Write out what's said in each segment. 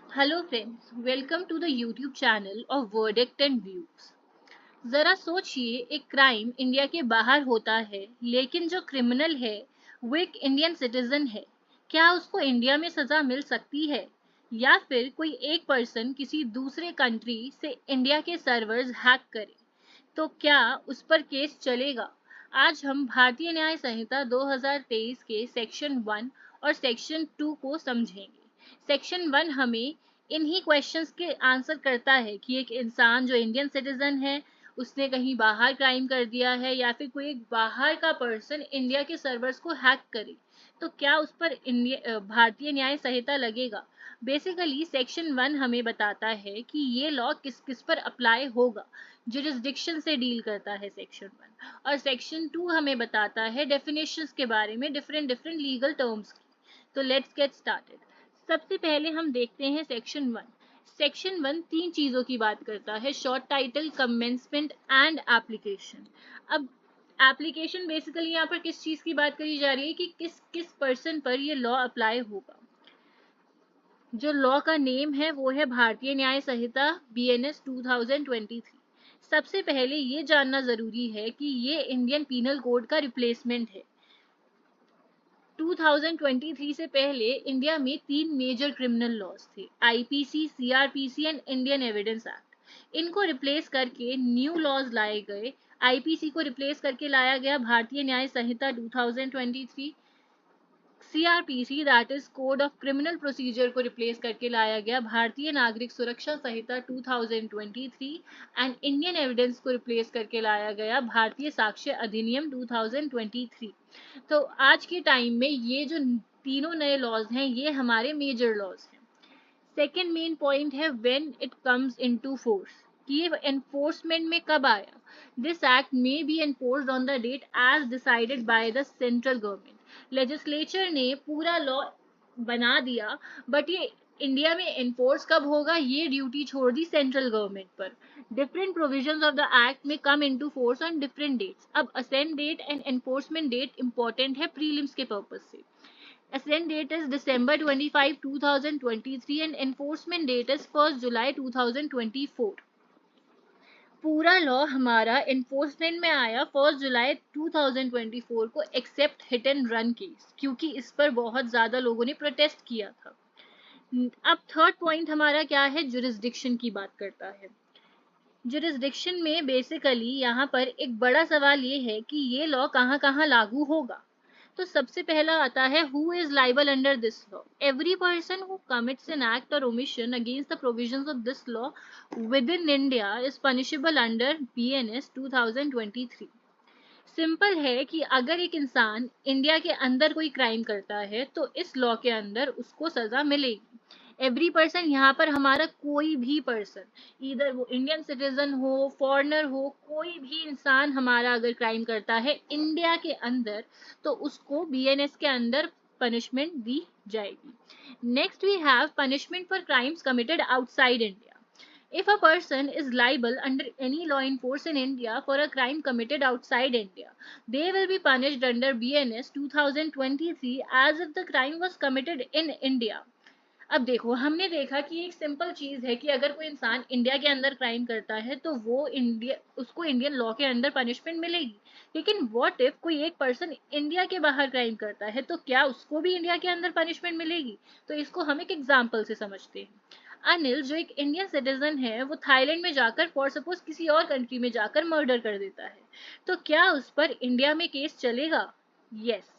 Hello friends, welcome to the YouTube channel of Verdict and Views. जरा सोचिए, एक crime India के बाहर होता है, लेकिन जो क्रिमिनल है वो एक इंडियन सिटीजन है। क्या उसको इंडिया में सजा मिल सकती है? या फिर कोई एक पर्सन किसी दूसरे कंट्री से इंडिया के सर्वर्स हैक करे तो क्या उस पर केस चलेगा? आज हम भारतीय न्याय संहिता 2023 के सेक्शन 1 और सेक्शन 2 को समझेंगे। सेक्शन 1 हमें इन्हीं क्वेश्चंस के आंसर करता है कि एक इंसान जो इंडियन सिटीजन है, उसने कहीं बाहर क्राइम कर दिया है या फिर कोई एक बाहर का पर्सन इंडिया के सर्वर्स को हैक करे तो क्या उस पर भारतीय न्याय संहिता लगेगा। बेसिकली सेक्शन 1 हमें बताता है कि ये लॉ किस किस पर अप्लाई होगा, जुरिस्डिक्शन से डील करता है सेक्शन 1। और सेक्शन 2 हमें बताता है डेफिनेशंस के बारे में, डिफरेंट डिफरेंट लीगल टर्म्स की। तो लेट्स गेट स्टार्टेड। सबसे पहले हम देखते हैं सेक्शन 1। सेक्शन 1 तीन चीजों की बात करता है: short title, commencement and application. अब एप्लीकेशन बेसिकली यहाँ पर किस चीज की बात करी जा रही है कि किस किस पर्सन पर ये लॉ अप्लाई होगा। जो लॉ का नेम है वो है भारतीय न्याय संहिता BNS 2023। सबसे पहले ये जानना जरूरी है कि ये इंडियन पीनल कोड का रिप्लेसमेंट है। 2023 से पहले इंडिया में तीन मेजर क्रिमिनल लॉज थे: IPC, CRPC and Indian evidence act. इनको रिप्लेस करके न्यू लॉज लाए गए। IPC को रिप्लेस करके लाया गया भारतीय न्याय संहिता 2023। CRPC that is code of criminal procedure को रिप्लेस करके लाया गया भारतीय नागरिक सुरक्षा संहिता 2023। एंड इंडियन एविडेंस को रिप्लेस करके लाया गया भारतीय साक्ष्य अधिनियम 2023। तो आज के टाइम में ये जो तीनों नए लॉज हैं ये हमारे मेजर लॉज हैं। सेकेंड मेन पॉइंट है when it comes into force, कि ये एनफोर्समेंट में कब आया। This act may be enforced on the date as decided by the central government. Legislature ने पूरा लॉ बना दिया, बट ये इंडिया में एनफोर्स कब होगा ये ड्यूटी छोड़ दी सेंट्रल गवर्नमेंट पर। Different provisions of the act में come into force on different dates. अब assent date and enforcement date important है प्रीलिम्स के पर्पज से। Assent date is December 25, 2023 and enforcement date is 1st July 2024। पूरा law हमारा enforcement में आया 1 जुलाई 2024 को, except hit and run case, क्योंकि इस पर बहुत ज्यादा लोगों ने प्रोटेस्ट किया था। अब थर्ड पॉइंट हमारा क्या है, जुरिस्डिक्शन की बात करता है। जुरिस्डिक्शन में बेसिकली यहाँ पर एक बड़ा सवाल ये है कि ये लॉ कहाँ कहाँ लागू होगा। तो सबसे पहला आता है who is liable under this law. Every person who commits an act और omission against the provisions of this law within India is punishable under BNS 2023। Simple है कि अगर एक इंसान इंडिया के अंदर कोई क्राइम करता है तो इस लॉ के अंदर उसको सजा मिलेगी। एवरी पर्सन यहाँ पर हमारा कोई भी पर्सन, इधर वो इंडियन सिटीजन हो, फॉरेनर हो, कोई भी इंसान हमारा अगर क्राइम करता है इंडिया के अंदर तो उसको BNS के अंदर पनिशमेंट दी जाएगी। Next we have punishment for crimes committed outside India. If a person is liable under any law in force in India for a crime committed outside India, they will be punished under BNS 2023 as if the crime was committed in India। अब देखो, हमने देखा कि एक simple चीज है कि अगर कोई इंसान इंडिया के अंदर क्राइम करता है तो वो इंडिया उसको इंडियन लॉ के अंदर पनिशमेंट मिलेगी। लेकिन व्हाट इफ कोई एक पर्सन इंडिया के बाहर क्राइम करता है तो क्या उसको भी इंडिया के अंदर पनिशमेंट मिलेगी? तो इसको हम एक एग्जाम्पल से समझते हैं। अनिल जो एक इंडियन सिटीजन है वो थाईलैंड में जाकर फॉर सपोज किसी और कंट्री में जाकर मर्डर कर देता है, तो क्या उस पर इंडिया में केस चलेगा? यस।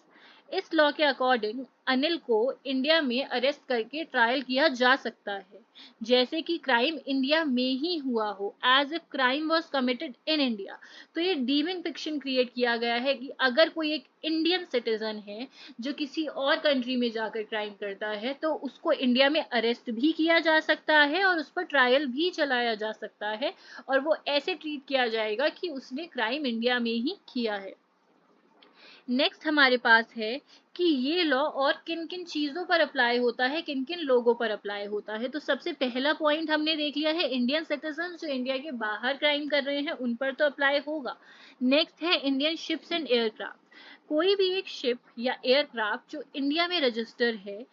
इस लॉ के अकॉर्डिंग अनिल को इंडिया में अरेस्ट करके ट्रायल किया जा सकता है, जैसे कि क्राइम इंडिया में ही हुआ हो, as if crime was committed in India. तो ये डीमिंग फिक्शन क्रिएट किया गया है कि अगर कोई एक इंडियन सिटीजन है जो किसी और कंट्री में जाकर क्राइम करता है तो उसको इंडिया में अरेस्ट भी किया जा सकता है और उस पर ट्रायल भी चलाया जा सकता है, और वो ऐसे ट्रीट किया जाएगा कि उसने क्राइम इंडिया में ही किया है। नेक्स्ट हमारे पास है कि ये लॉ और किन किन चीजों पर अप्लाई होता है, किन किन लोगों पर अप्लाई होता है। तो सबसे पहला पॉइंट हमने देख लिया है इंडियन सिटीजन जो इंडिया के बाहर क्राइम कर रहे हैं उन पर तो अप्लाई होगा। नेक्स्ट है इंडियन शिप्स एंड एयरक्राफ्ट। कोई भी एक शिप या एयरक्राफ्ट जो इंडिया में रजिस्टर है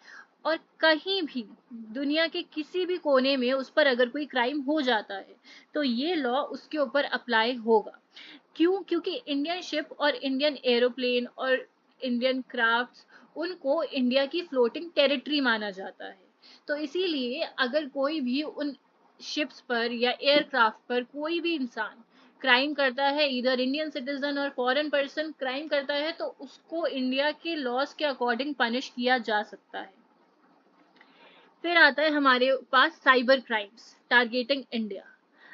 और कहीं भी दुनिया के किसी भी कोने में उस पर अगर कोई क्राइम हो जाता है तो ये लॉ उसके ऊपर अप्लाई होगा। क्यों? क्योंकि इंडियन शिप और इंडियन एरोप्लेन और इंडियन क्राफ्ट्स, उनको इंडिया की फ्लोटिंग टेरिटरी माना जाता है। तो इसीलिए अगर कोई भी उन शिप्स पर या एयरक्राफ्ट पर कोई भी इंसान क्राइम करता है, इधर इंडियन सिटीजन और फॉरेन पर्सन क्राइम करता है, तो उसको इंडिया के लॉज के अकॉर्डिंग पनिश किया जा सकता है। फिर आता है हमारे पास साइबर क्राइम्स टारगेटिंग इंडिया।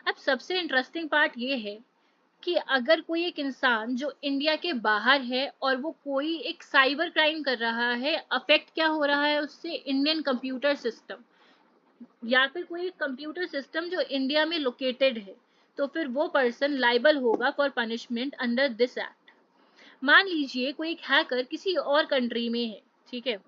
अब सबसे इंटरेस्टिंग पार्ट ये है कि अगर कोई एक इंसान जो इंडिया के बाहर है और वो कोई एक साइबर क्राइम कर रहा है, अफेक्ट क्या हो रहा है उससे? इंडियन कंप्यूटर सिस्टम, या फिर कोई कंप्यूटर सिस्टम जो इंडिया में लोकेटेड है, तो फिर वो पर्सन लाइबल होगा for punishment under this act. मान लीजिए कोई एक हैकर किसी और कंट्री में है, ठीक है,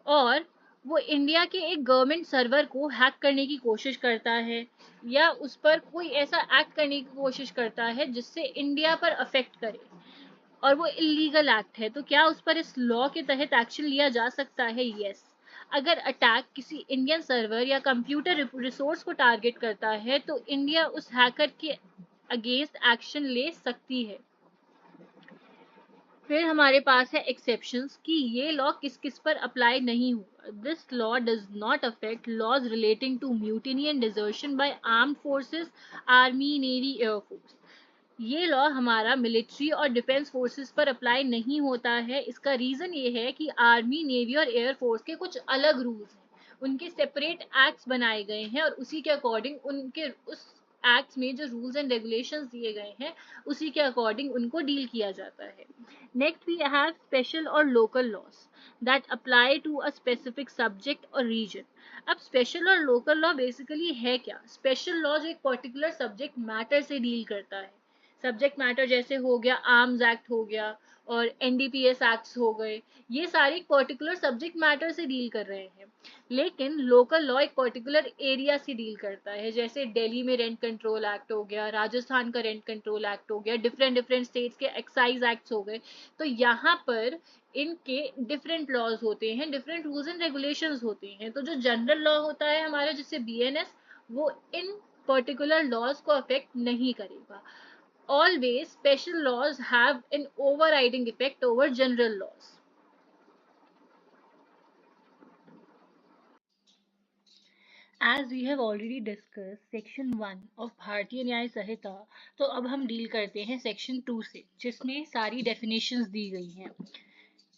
और वो इंडिया के एक गवर्नमेंट सर्वर को हैक करने की कोशिश करता है, या उस पर कोई ऐसा एक्ट करने की कोशिश करता है जिससे इंडिया पर अफेक्ट करे, और वो इलीगल एक्ट है, तो क्या उस पर इस लॉ के तहत एक्शन लिया जा सकता है? यस। अगर अटैक किसी इंडियन सर्वर या कंप्यूटर रिसोर्स को टारगेट करता है तो इंडिया उस हैकर के अगेंस्ट एक्शन ले सकती है। फिर हमारे पास है एक्सेप्शंस कि ये लॉ किस किस पर अप्लाई नहीं हुआ। This law does not affect laws relating to mutiny and desertion by armed forces, army, navy, air force. ये लॉ हमारा मिलिट्री और डिफेंस फोर्सेस पर अप्लाई नहीं होता है। इसका रीजन ये है कि आर्मी, नेवी और एयरफोर्स के कुछ अलग रूल्स हैं, उनके सेपरेट एक्ट्स बनाए गए हैं और उसी के अकॉर्डिंग उनके उस एक्ट्स में जो रूल्स एंड रेगुलेशंस दिए गए हैं उसी के अकॉर्डिंग उनको डील किया जाता है। नेक्स्ट वी हैव स्पेशल और local laws that apply to a specific subject और रीजन। अब स्पेशल और लोकल लॉ बेसिकली है क्या? स्पेशल लॉ जो एक पर्टिकुलर सब्जेक्ट मैटर से डील करता है, सब्जेक्ट मैटर जैसे हो गया आर्म्स एक्ट हो गया और एनडीपीएस एक्ट्स हो गए, ये सारे एक पर्टिकुलर सब्जेक्ट मैटर से डील कर रहे हैं। लेकिन लोकल लॉ एक पर्टिकुलर एरिया से डील करता है, जैसे दिल्ली में रेंट कंट्रोल एक्ट हो गया, राजस्थान का रेंट कंट्रोल एक्ट हो गया, डिफरेंट डिफरेंट स्टेट्स के एक्साइज एक्ट्स हो गए। तो यहाँ पर इनके डिफरेंट लॉज होते हैं, डिफरेंट रूल्स एंड रेगुलेशंस होते हैं। तो जो जनरल लॉ होता है हमारा, जिससे बीएनएस, वो इन पर्टिकुलर लॉज को अफेक्ट नहीं करेगा। Always special laws have an overriding effect over general laws. As we have already discussed section 1 of भारतीय न्याय संहिता, तो अब हम डील करते हैं सेक्शन 2 से, जिसमें सारी डेफिनेशंस दी गई हैं।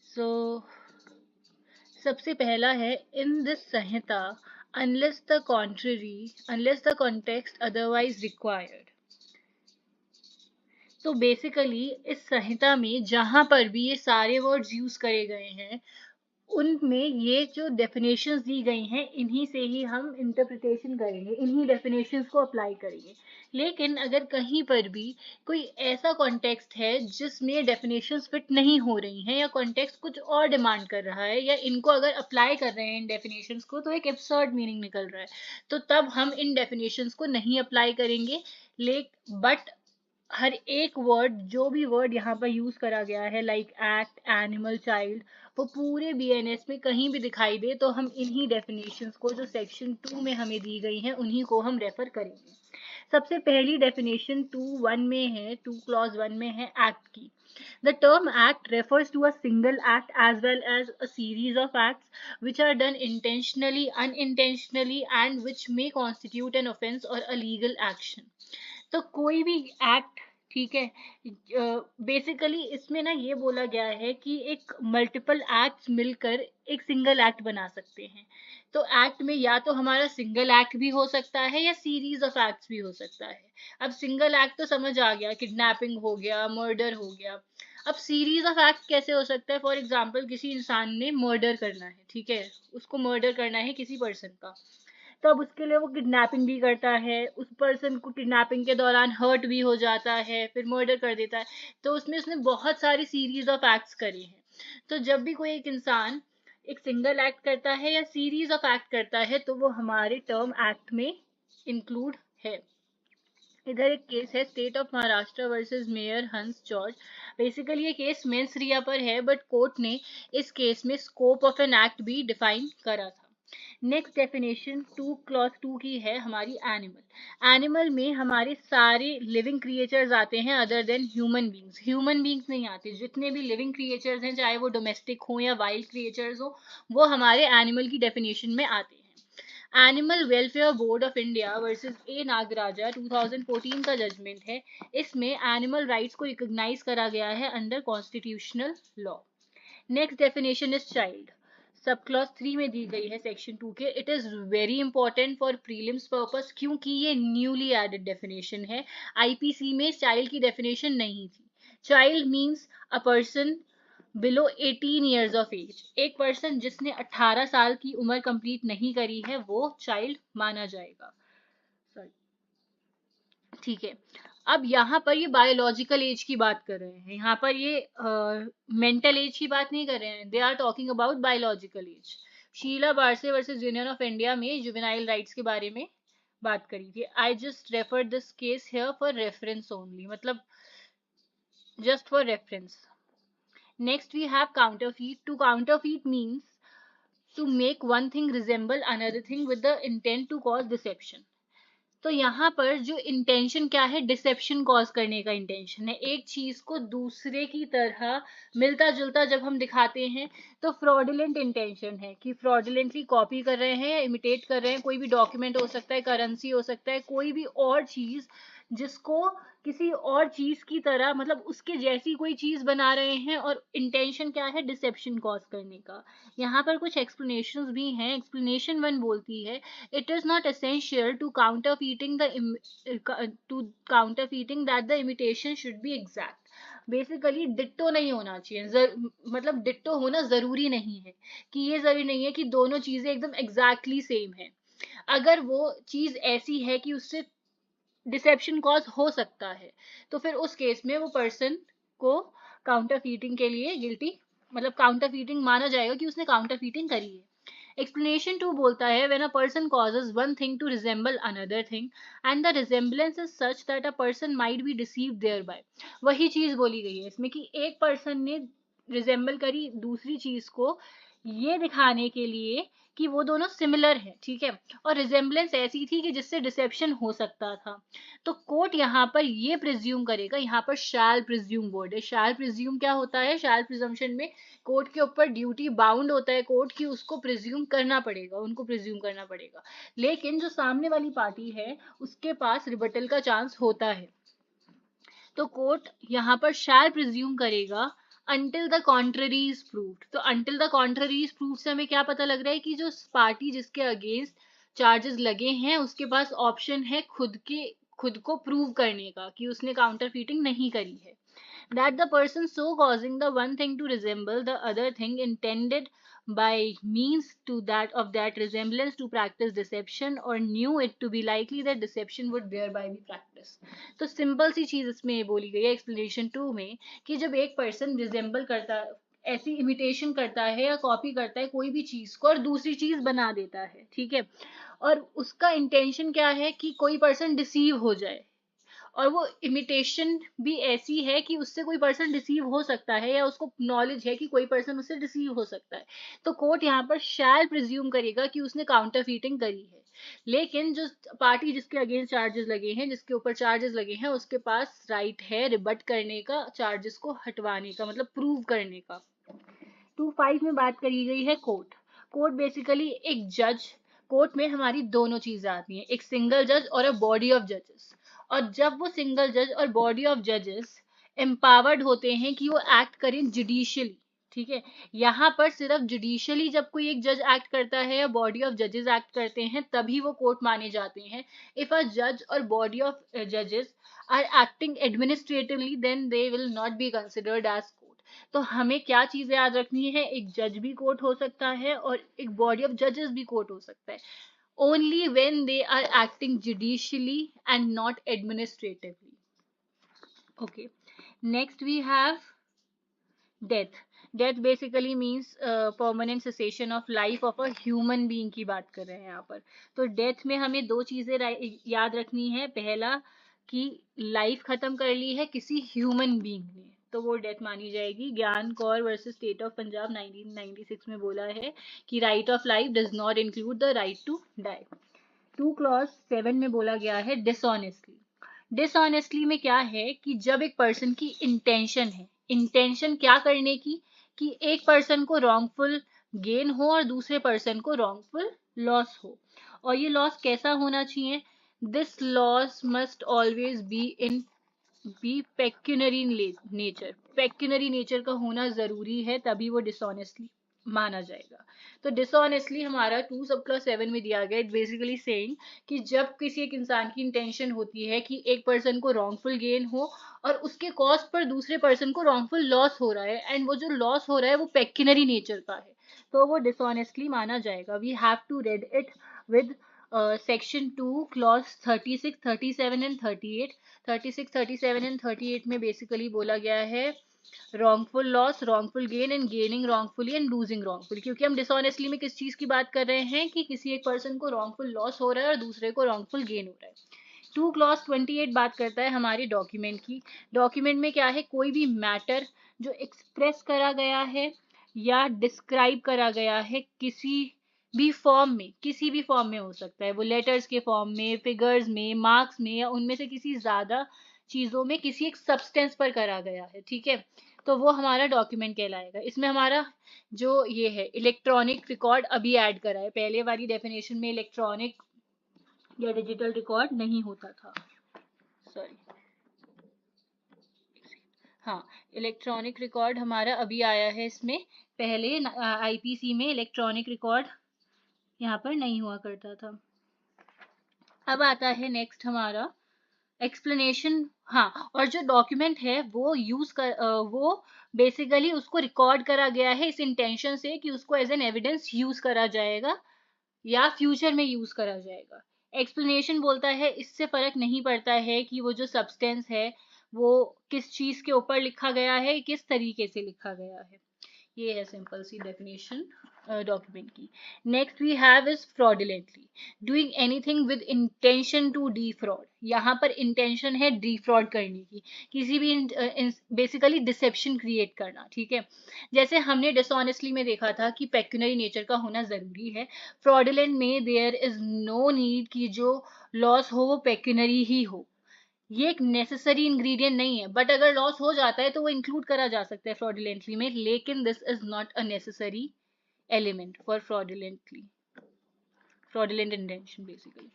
सो सबसे पहला है, in this Samhita unless the contrary, unless the context otherwise required। तो बेसिकली इस संहिता में जहां पर भी ये सारे वर्ड्स यूज करे गए हैं उनमें ये जो डेफिनेशंस दी गई हैं इन्हीं से ही हम इंटरप्रिटेशन करेंगे, इन्हीं डेफिनेशंस को अप्लाई करेंगे। लेकिन अगर कहीं पर भी कोई ऐसा कॉन्टेक्स्ट है जिसमें डेफिनेशंस फिट नहीं हो रही हैं, या कॉन्टेक्स्ट कुछ और डिमांड कर रहा है, या इनको अगर अप्लाई कर रहे हैं इन डेफिनेशंस को तो एक एब्सर्ड मीनिंग निकल रहा है, तो तब हम इन डेफिनेशंस को नहीं अप्लाई करेंगे। बट हर एक वर्ड, जो भी वर्ड यहाँ पर यूज करा गया है, लाइक एक्ट, एनिमल, चाइल्ड, वो पूरे बीएनएस में कहीं भी दिखाई दे तो हम इन्हीं डेफिनेशंस को जो सेक्शन 2 में हमें दी गई हैं उन्हीं को हम रेफर करेंगे। सबसे पहली डेफिनेशन 2(1) में है, 2 क्लॉज 1 में है एक्ट की। The term act refers to a single act as well as a series of acts which are done intentionally, unintentionally and which may constitute an offense or a legal action। तो कोई भी act, ठीक है, basically इसमें ना ये बोला गया है कि एक मल्टीपल एक्ट्स मिलकर एक सिंगल एक्ट बना सकते हैं। तो एक्ट में या तो हमारा सिंगल एक्ट भी हो सकता है या सीरीज ऑफ एक्ट्स भी हो सकता है। अब सिंगल एक्ट तो समझ आ गया, किडनैपिंग हो गया, मर्डर हो गया। अब सीरीज ऑफ एक्ट कैसे हो सकता है? फॉर एग्जाम्पल किसी इंसान ने मर्डर करना है, ठीक है, उसको मर्डर करना है किसी पर्सन का, तो अब उसके लिए वो किडनैपिंग भी करता है, उस पर्सन को किडनैपिंग के दौरान हर्ट भी हो जाता है, फिर मर्डर कर देता है। तो उसमें उसने बहुत सारी सीरीज ऑफ एक्ट्स करी हैं। तो जब भी कोई एक इंसान एक सिंगल एक्ट करता है या सीरीज ऑफ एक्ट करता है तो वो हमारे टर्म एक्ट में इंक्लूड है। इधर एक केस है state of Maharashtra versus mayor हंस जॉर्ज। बेसिकली ये केस मेंस रिया पर है, बट कोर्ट ने इस केस में स्कोप ऑफ एन एक्ट भी डिफाइन करा था। नेक्स्ट डेफिनेशन 2 क्लॉज 2 की है हमारी एनिमल। एनिमल में हमारे सारे लिविंग क्रिएचर्स आते हैं other than human beings. Human beings नहीं आते, जितने भी लिविंग क्रिएचर्स हैं चाहे वो डोमेस्टिक हो या वाइल्ड क्रिएचर्स हो, वो हमारे एनिमल की डेफिनेशन में आते हैं। Animal welfare board of India versus A Nagaraja 2014 का जजमेंट है। इसमें एनिमल राइट्स को रिकॉग्नाइज करा गया है under constitutional law. Next definition is child, sub clause 3 में दी गई है सेक्शन 2 के। It is very important for prelims purpose क्योंकि ये न्यूली एडेड डेफिनेशन है। आईपीसी में चाइल्ड की डेफिनेशन नहीं थी। Child means a person below 18 years of age. एक पर्सन जिसने 18 साल की उम्र कंप्लीट नहीं करी है वो चाइल्ड माना जाएगा। सॉरी, ठीक है। अब यहाँ पर ये बायोलॉजिकल एज की बात कर रहे हैं, यहाँ पर ये मेंटल एज की बात नहीं कर रहे हैं। They are talking about biological age. Sheela Barse versus union of India में जुवेनाइल राइट्स के बारे में बात करी थी। I just refer this case here for reference only, मतलब just for reference. Next we have counterfeit. To counterfeit means to make one thing resemble another thing with the intent to cause deception. तो यहाँ पर जो intention क्या है, dissipation cause करने का intention है। एक चीज को दूसरे की तरह मिलता जुलता जब हम दिखाते हैं तो फ्रॉडुलेंट इंटेंशन है कि फ्रॉडुलेंटली कॉपी कर रहे हैं या इमिटेट कर रहे हैं। कोई भी डॉक्यूमेंट हो सकता है, करेंसी हो सकता है, कोई भी और चीज जिसको किसी और चीज की तरह, मतलब उसके जैसी कोई चीज बना रहे हैं, और इंटेंशन क्या है, डिसेप्शन कॉज करने का। यहाँ पर कुछ एक्सप्लेनेशंस भी हैं। एक्सप्लेनेशन 1 बोलती है it is not essential to counterfeiting that the imitation should be exact. Basically ditto नहीं होना चाहिए, मतलब डिट्टो होना जरूरी नहीं है, कि ये जरूरी नहीं है कि दोनों चीजें एकदम एग्जैक्टली सेम है। अगर वो चीज ऐसी है कि उससे डिसेप्शन कॉज हो सकता है तो फिर उस केस में वो पर्सन को काउंटरफीटिंग के लिए गिल्टी, मतलब काउंटरफीटिंग माना जाएगा कि उसने काउंटरफीटिंग करी है। Explanation 2 बोलता है when a person causes one thing to resemble another thing and the resemblance is such that a person might be deceived thereby. वही चीज बोली गई है इसमें कि एक पर्सन ने रिजेंबल करी दूसरी चीज को ये दिखाने के लिए कि वो दोनों सिमिलर है, ठीक है, और रिजेंबलेंस ऐसी थी कि जिससे डिसेप्शन हो सकता था। तो कोर्ट यहाँ पर ये प्रिज्यूम करेगा, यहाँ पर शैल प्रिज्यूम वर्ड है। शैल प्रिज्यूम क्या होता है, शैल प्रिजम्पशन में कोर्ट के ऊपर ड्यूटी बाउंड होता है कोर्ट की, उसको प्रिज्यूम करना पड़ेगा, उनको प्रिज्यूम करना पड़ेगा। लेकिन जो सामने वाली पार्टी है उसके पास रिबटल का चांस होता है, तो कोर्ट यहाँ पर शैल प्रिज्यूम करेगा until the contrary is proved। तो until the contrary is proved से हमें क्या पता लग रहा है कि जो पार्टी जिसके अगेंस्ट चार्जेस लगे हैं उसके पास ऑप्शन है खुद को प्रूव करने का कि उसने काउंटरफीटिंग नहीं करी है। That the person so causing the one thing to resemble the other thing intended by means to that resemblance to practice deception or knew it to be likely that deception would thereby be practiced। तो simple सी चीज इसमें बोली गई है explanation 2 में कि जब एक पर्सन रिजेंबल करता, ऐसी इमिटेशन करता है या कॉपी करता है कोई भी चीज को और दूसरी चीज बना देता है, ठीक है, और उसका इंटेंशन क्या है कि कोई पर्सन डिसीव हो जाए, और वो इमिटेशन भी ऐसी है कि उससे कोई पर्सन डिसीव हो सकता है या उसको नॉलेज है कि कोई पर्सन उससे डिसीव हो सकता है, तो कोर्ट यहाँ पर शैल प्रिज्यूम करेगा कि उसने काउंटरफीटिंग करी है। लेकिन जो पार्टी जिसके अगेंस्ट चार्जेस लगे हैं, जिसके ऊपर चार्जेस लगे हैं, उसके पास राइट है रिबट करने का, चार्जेस को हटवाने का, मतलब प्रूव करने का। 2.5 में बात करी गई है कोर्ट। कोर्ट बेसिकली एक जज, कोर्ट में हमारी दोनों चीजें आती हैं, एक सिंगल जज और अ बॉडी ऑफ जजेस। और जब वो सिंगल जज और बॉडी ऑफ जजेस एम्पावर्ड होते हैं कि वो एक्ट करें जुडिशियली, ठीक है, यहाँ पर सिर्फ जुडिशियली जब कोई एक जज एक्ट करता है या बॉडी ऑफ जजेस एक्ट करते हैं तभी वो कोर्ट माने जाते हैं। इफ अ जज और बॉडी ऑफ जजेस are acting administratively then they will not be considered as court. तो हमें क्या चीजें याद रखनी है, एक जज भी कोर्ट हो सकता है और एक बॉडी ऑफ जजेस भी कोर्ट हो सकता है, only when they are acting judicially and not administratively. Okay, next we have death. Death basically means permanent cessation of life of a human being की बात कर रहे हैं यहाँ पर। तो डेथ में हमें दो चीजें याद रखनी है। पहला, कि लाइफ खत्म कर ली है किसी ह्यूमन बीइंग ने, तो वो डेथ मानी जाएगी। Gian Kaur versus state of Punjab 1996 में बोला है कि right of life does not include the right to die. 2 clause 7 में बोला गया है डिसऑनेस्टली। डिसऑनेस्टली में क्या है कि जब एक पर्सन की इंटेंशन है, इंटेंशन क्या करने की, कि एक पर्सन को रॉन्गफुल गेन हो और दूसरे पर्सन को रॉन्गफुल लॉस हो। और ये लॉस कैसा होना चाहिए? This loss must always be pecuniary nature. Pecuniary nature का होना जरूरी है, तभी वो डिसऑनेस्टली माना जाएगा। तो डिसऑनेस्टली हमारा 2 सब क्लॉज 7 में दिया गया। इट बेसिकली सेइंग कि जब किसी एक इंसान की इंटेंशन होती है कि एक पर्सन को रॉन्गफुल गेन हो और उसके कॉस्ट पर दूसरे पर्सन को रॉन्गफुल लॉस हो रहा है, एंड वो जो लॉस हो रहा है वो पेक्यूनरी नेचर का है, तो वो डिसऑनेस्टली माना जाएगा। We have to read it with section 2 clause 36, 37 and 38। 36, 37 and 38 में बेसिकली बोला गया है wrongful loss, wrongful gain and gaining wrongfully and losing wrongfully। क्योंकि हम डिसऑनेस्टली में किस चीज की बात कर रहे हैं कि किसी एक पर्सन को wrongful loss हो रहा है और दूसरे को wrongful gain हो रहा है। 2 क्लॉज 28 बात करता है हमारी डॉक्यूमेंट की। डॉक्यूमेंट में क्या है? कोई भी मैटर जो एक्सप्रेस करा गया है या डिस्क्राइब करा गया है किसी भी फॉर्म में, किसी भी फॉर्म में हो सकता है, वो लेटर्स के फॉर्म में, फिगर्स में, मार्क्स में, या उनमें से किसी ज्यादा चीजों में किसी एक सब्सटेंस पर करा गया है, ठीक है, तो वो हमारा डॉक्यूमेंट कहलाएगा। इसमें हमारा जो ये है इलेक्ट्रॉनिक रिकॉर्ड अभी ऐड करा है, पहले वाली डेफिनेशन में इलेक्ट्रॉनिक या डिजिटल रिकॉर्ड नहीं होता था, सॉरी। हाँ, इलेक्ट्रॉनिक रिकॉर्ड हमारा अभी आया है इसमें, पहले आईपीसी में इलेक्ट्रॉनिक रिकॉर्ड यहाँ पर नहीं हुआ करता था। अब आता है नेक्स्ट हमारा एक्सप्लेनेशन। हाँ, और जो डॉक्यूमेंट है वो वो बेसिकली उसको रिकॉर्ड करा गया है इस इंटेंशन से कि उसको एज एन एविडेंस यूज करा जाएगा या फ्यूचर में यूज करा जाएगा। एक्सप्लेनेशन बोलता है इससे फर्क नहीं पड़ता है कि वो जो सब्सटेंस है वो किस चीज के ऊपर लिखा गया है, किस तरीके से लिखा गया है। ये है सिंपल सी डेफिनेशन डॉक्यूमेंट की। Next we have is fraudulently doing anything with intention to defraud. यहाँ पर इंटेंशन है डिफ्रॉड करने की, किसी भी बेसिकली डिसेप्शन क्रिएट करना, ठीक है। जैसे हमने डिसऑनेस्टली में देखा था कि पेक्यूनरी नेचर का होना जरूरी है, फ्रॉडुलेंट में देयर इज नो नीड कि जो लॉस हो वो पेक्यूनरी ही हो। ये एक नेसेसरी इंग्रेडिएंट नहीं है, बट अगर लॉस हो जाता है तो वो इंक्लूड करा जा सकता है फ्रॉडुलेंटली में, लेकिन this is not a necessary element for fraudulent intention basically.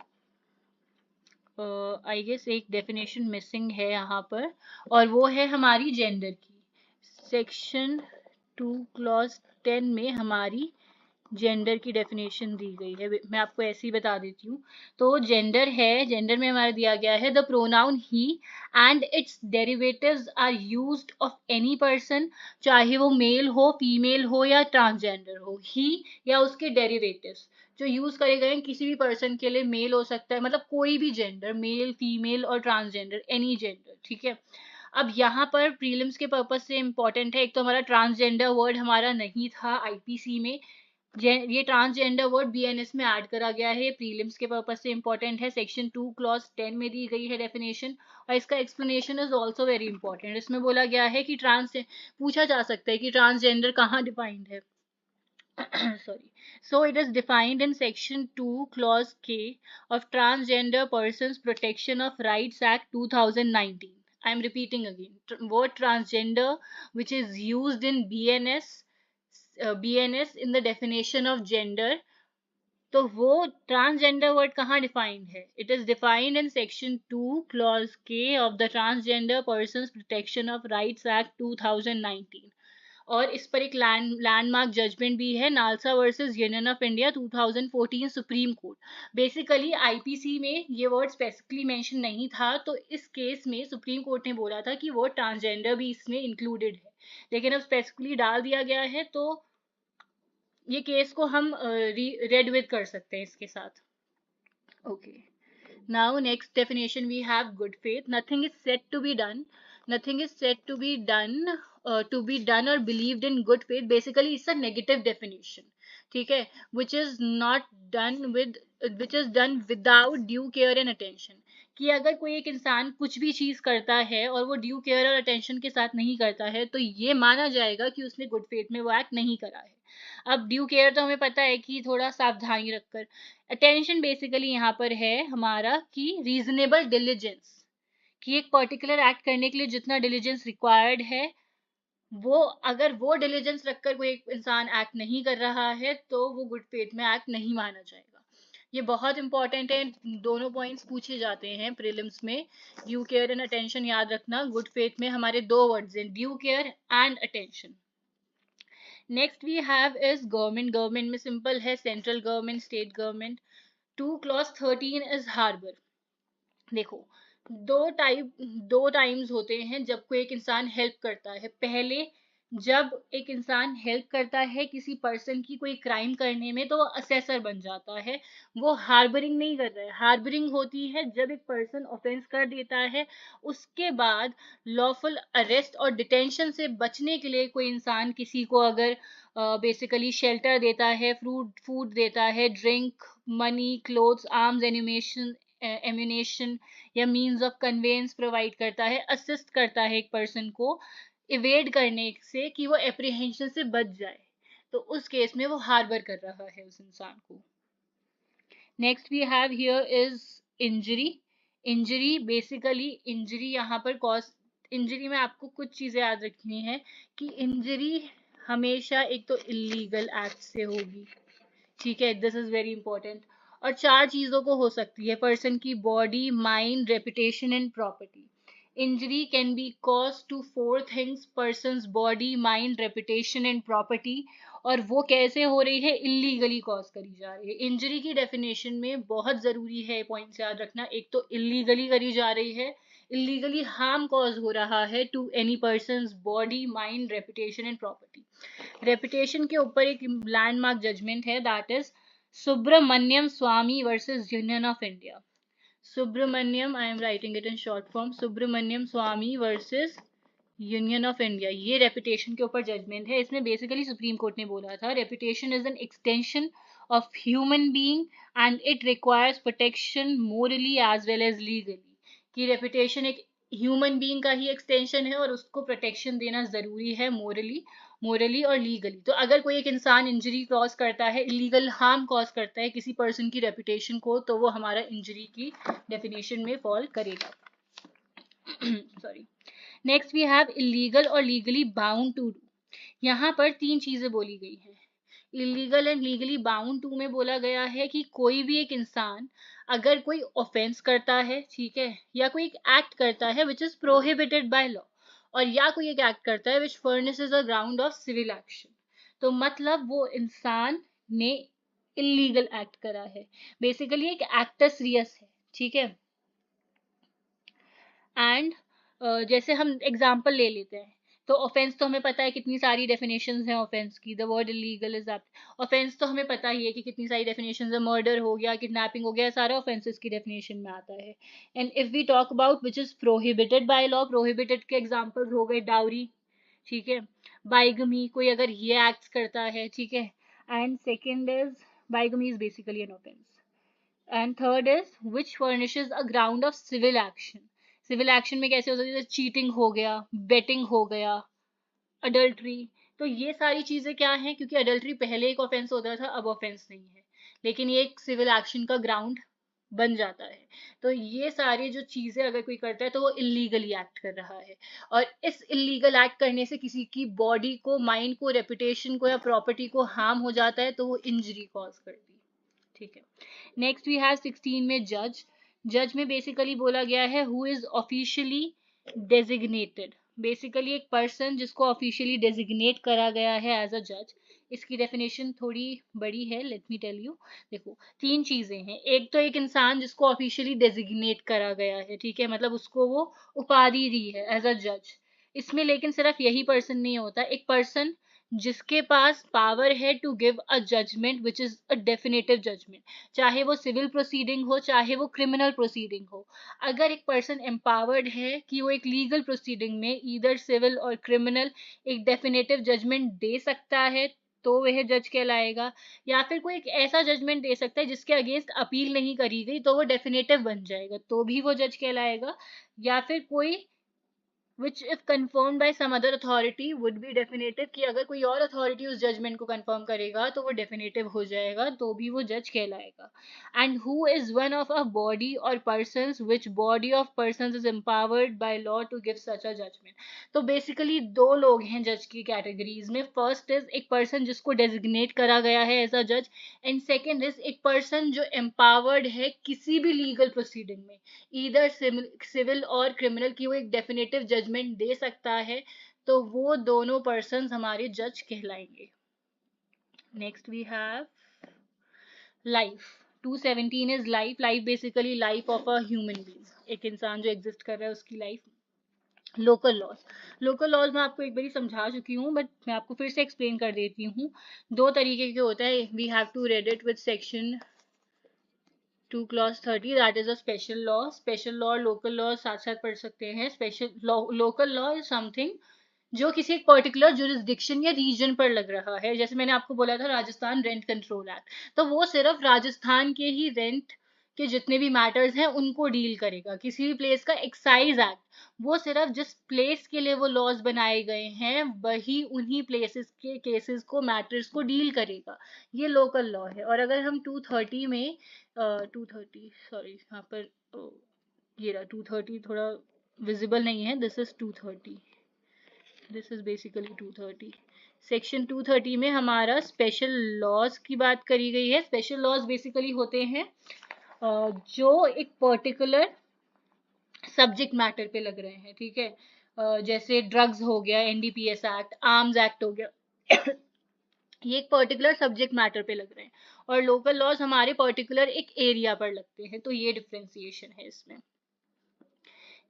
I guess एक डेफिनेशन मिसिंग है यहाँ पर, और वो है हमारी जेंडर की। सेक्शन 2 क्लॉज 10 में हमारी जेंडर की डेफिनेशन दी गई है, मैं आपको ऐसे ही बता देती हूँ। तो जेंडर है, जेंडर में हमारा दिया गया है the pronoun he and its derivatives are used of any person, चाहे वो मेल हो, फीमेल हो या ट्रांसजेंडर हो। ही या उसके डेरिवेटिव्स जो यूज करे गए हैं किसी भी पर्सन के लिए, मेल हो सकता है, मतलब कोई भी जेंडर, मेल, फीमेल और ट्रांसजेंडर, एनी जेंडर, ठीक है। अब यहाँ पर प्रीलिम्स के पर्पज से इंपॉर्टेंट है, एक तो हमारा ट्रांसजेंडर वर्ड हमारा नहीं था आईपीसी में, ये ट्रांसजेंडर वर्ड बीएनएस में ऐड करा गया है, प्रीलिम्स के पर्पज से इंपॉर्टेंट है। सेक्शन 2 क्लॉज 10 में दी गई है डेफिनेशन, और इसका explanation is also very important. इसमें बोला गया है कि पूछा जा सकता है कि ट्रांसजेंडर कहाँ डिफाइंड है। sorry, so it is defined in section 2 clause k of transgender persons protection of rights act 2019. I am repeating again, word transgender which is used in bns in the definition of gender, तो वो transgender word कहाँ defined है? It is defined in section 2 clause के of the transgender persons protection of rights act 2019। और इस पर एक landmark judgment भी है, NALSA versus union of India 2014 supreme court. Basically IPC में ये वर्ड स्पेसिफिकली मेंशन नहीं था, तो इस केस में सुप्रीम कोर्ट ने बोला था कि वर्ड ट्रांसजेंडर भी इसमें इंक्लूडेड है, लेकिन अब स्पेसिफिकली डाल दिया गया है, तो ये केस को हम रेड विद कर सकते हैं इसके साथ। Okay, now next definition we have good faith. Nothing is said to be done, nothing is said to be done or believed in good faith। basically it's a negative definition, ठीक है, which is not done with which is done without due care and attention। कि अगर कोई एक इंसान कुछ भी चीज करता है और वो ड्यू केयर और अटेंशन के साथ नहीं करता है तो ये माना जाएगा कि उसने गुड फेथ में वो एक्ट नहीं करा है। अब ड्यू केयर तो हमें पता है कि थोड़ा सावधानी रखकर, अटेंशन बेसिकली यहाँ पर है हमारा कि रीजनेबल डिलीजेंस, कि एक पर्टिकुलर एक्ट करने के लिए जितना डिलीजेंस रिक्वायर्ड है, वो अगर वो डिलीजेंस रखकर कोई एक इंसान एक्ट नहीं कर रहा है तो वो गुड फेथ में एक्ट नहीं माना जाएगा। ये बहुत इंपॉर्टेंट है, दोनों पॉइंट्स पूछे जाते हैं प्रीलिम्स में। ड्यू केयर एंड अटेंशन याद रखना, गुड फेथ में हमारे दो वर्ड्स हैं, due care and attention. Next we have is government. Government में सिंपल है, central government, state government. 2 clause 13 is harbour. देखो, दो टाइम्स होते हैं जब कोई एक इंसान हेल्प करता है। पहले जब एक इंसान हेल्प करता है किसी पर्सन की कोई क्राइम करने में तो वो असेसर बन जाता है, वो हार्बरिंग नहीं कर रहा है। हार्बरिंग होती है जब एक पर्सन ऑफेंस कर देता है, उसके बाद लॉफुल अरेस्ट और डिटेंशन से बचने के लिए कोई इंसान किसी को अगर बेसिकली शेल्टर देता है, फूड देता है, drink, money, clothes, arms, ammunition या मीन्स ऑफ कन्वेंस प्रोवाइड करता है, असिस्ट करता है एक पर्सन को इवेड करने से कि वो एप्रीहेंशन से बच जाए, तो उस केस में वो हार्बर कर रहा है उस इंसान को। Next we have here is injury. Injury basically, injury यहाँ पर कॉज, इंजरी में आपको कुछ चीजें याद रखनी है कि इंजरी हमेशा एक तो इलीगल एक्ट से होगी, ठीक है, दिस इज वेरी इंपॉर्टेंट। और 4 चीजों को हो सकती है, पर्सन की body, mind, reputation and property. Injury can be cause to 4 things, persons body, mind, reputation and property. और वो कैसे हो रही है, इलीगली कॉज करी जा रही है। इंजरी की डेफिनेशन में बहुत जरूरी है पॉइंट्स याद रखना, एक तो इलीगली करी जा रही है, इलीगली हार्म कॉज हो रहा है to any persons body, mind, reputation and property. Reputation के ऊपर एक लैंडमार्क जजमेंट है, that is Subramanian Swamy versus union of India. Subramanian, I am writing it in short form, Subramanian Swamy versus union of India, ये reputation के ऊपर जजमेंट है। इसमें बेसिकली सुप्रीम कोर्ट ने बोला था reputation is an extension of human being and it requires protection morally as well as legally, कि reputation एक ह्यूमन बीइंग का ही एक्सटेंशन है और उसको प्रोटेक्शन देना जरूरी है मोरली और लीगली। तो अगर कोई एक इंसान इंजरी कॉज करता है, इलीगल हार्म कॉज करता है किसी पर्सन की रेपुटेशन को, तो वो हमारा इंजरी की डेफिनेशन में फॉल करेगा। Sorry. Next we have illegal और लीगली बाउंड टू डू। यहाँ पर 3 चीजें बोली गई हैं। Illegal and legally bound to में बोला गया है कि कोई भी एक इंसान अगर कोई ऑफेंस करता है, ठीक है, या कोई एक एक्ट करता है which is prohibited by law, और या कोई एक एक्ट करता है which furnishes a ground of civil action, तो मतलब वो इंसान ने इलीगल एक्ट करा है, बेसिकली एक एक्टस रियस है, ठीक है। एंड जैसे हम एग्जाम्पल ले लेते हैं, तो ऑफेंस तो हमें पता है कितनी सारी डेफिनेशंस हैं ऑफेंस की, the word illegal is apt. Offence तो हमें पता ही है कि कितनी सारी डेफिनेशंस है, मर्डर हो गया, किडनैपिंग हो गया, सारा ऑफेंसेस की डेफिनेशन में आता है। And if we talk about which is prohibited by law, prohibited के एग्जाम्पल्स हो गए डाउरी, ठीक है, बाइगमी, कोई अगर ये एक्ट्स करता है, ठीक है। And second is, bigamy is basically an offence. And third is which furnishes a ground of civil action. Civil action में कैसे हो सकती है, चीटिंग हो गया, बेटिंग हो गया, अडल्ट्री। तो ये सारी चीजें क्या हैं, क्योंकि अडल्ट्री पहले एक ऑफेंस होता था, अब ऑफेंस नहीं है, लेकिन ये एक सिविल एक्शन का ग्राउंड बन जाता है। तो ये सारी जो चीजें अगर कोई करता है तो वो इलीगली एक्ट कर रहा है, और इस इलीगल एक्ट करने से किसी की बॉडी को, माइंड को, रेपुटेशन को या प्रॉपर्टी को हार्म हो जाता है, तो वो इंजरी कॉज करती है, ठीक है। नेक्स्ट वी हैव 16 में जज। जज में बेसिकली बोला गया है who is officially designated, basically एक पर्सन जिसको ऑफिशियली डेजिग्नेट करा गया है एज अ जज। इसकी डेफिनेशन थोड़ी बड़ी है, लेट मी टेल यू। देखो, 3 चीजें हैं, एक तो एक इंसान जिसको ऑफिशियली डेजिग्नेट करा गया है, ठीक है, मतलब उसको वो उपाधि दी है एज अ जज। इसमें लेकिन सिर्फ यही पर्सन नहीं होता, एक पर्सन जिसके पास पावर है to give a judgment which is a definitive judgment, चाहे वो सिविल प्रोसीडिंग हो, चाहे वो क्रिमिनल प्रोसीडिंग हो। अगर एक पर्सन एम्पावर्ड है कि वो एक लीगल प्रोसीडिंग में ईदर सिविल और क्रिमिनल एक डेफिनेटिव जजमेंट दे सकता है, तो वह जज कहलाएगा, या फिर कोई एक ऐसा जजमेंट दे सकता है जिसके अगेंस्ट अपील नहीं करी गई तो वो डेफिनेटिव बन जाएगा, तो भी वो जज कहलाएगा। या फिर कोई which if confirmed by some other authority would be definitive, कि अगर कोई और अथॉरिटी उस जजमेंट को कंफर्म करेगा तो वो डेफिनेटिव हो जाएगा, तो भी वो जज कहलाएगा। And who is one of a body और persons which body of persons is empowered by law to give such a judgment. तो बेसिकली दो लोग हैं जज की कैटेगरीज में, फर्स्ट इज एक पर्सन जिसको डेजिग्नेट करा गया है एज अ जज, एंड सेकेंड इज एक पर्सन जो एम्पावर्ड है किसी भी लीगल प्रोसीडिंग में, ईदर सिविल और क्रिमिनल, की वो एक डेफिनेटिव जजमेंट दे सकता है, तो वो दोनों पर्सन्स हमारे जज कहलाएंगे। Next we have life. 217 is life. Life basically life of a human being, एक इंसान जो एग्जिस्ट कर रहा है उसकी life. Local laws. Local laws मैं आपको एक बार समझा चुकी हूँ, बट मैं आपको फिर से एक्सप्लेन कर देती हूँ। दो तरीके के होता है, we have to read it with section 2 clause 30, that is a special law. Special law और local law साथ साथ पढ़ सकते हैं। Special local law is something जो किसी एक पर्टिकुलर जुरिस्डिक्शन या रीजन पर लग रहा है। जैसे मैंने आपको बोला था राजस्थान रेंट कंट्रोल एक्ट, तो वो सिर्फ राजस्थान के ही रेंट के जितने भी मैटर्स हैं उनको डील करेगा। किसी भी प्लेस का एक्साइज एक्ट, वो सिर्फ जिस प्लेस के लिए वो लॉज बनाए गए हैं वही उन्हीं प्लेसेस के केसेस को, मैटर्स को डील करेगा। ये लोकल लॉ है। और अगर हम 230 में 230 सॉरी यहाँ पर ये रहा 230 थोड़ा विजिबल नहीं है, this is 230, this is basically 230। Section 230 में हमारा स्पेशल लॉज की बात करी गई है। स्पेशल लॉज बेसिकली होते हैं जो एक पर्टिकुलर सब्जेक्ट मैटर पे लग रहे हैं, ठीक है। जैसे ड्रग्स हो गया, एनडीपीएस एक्ट, आर्म्स एक्ट हो गया ये एक पर्टिकुलर सब्जेक्ट मैटर पे लग रहे हैं, और लोकल लॉज हमारे पर्टिकुलर एक एरिया पर लगते हैं, तो ये डिफ्रेंसिएशन है इसमें।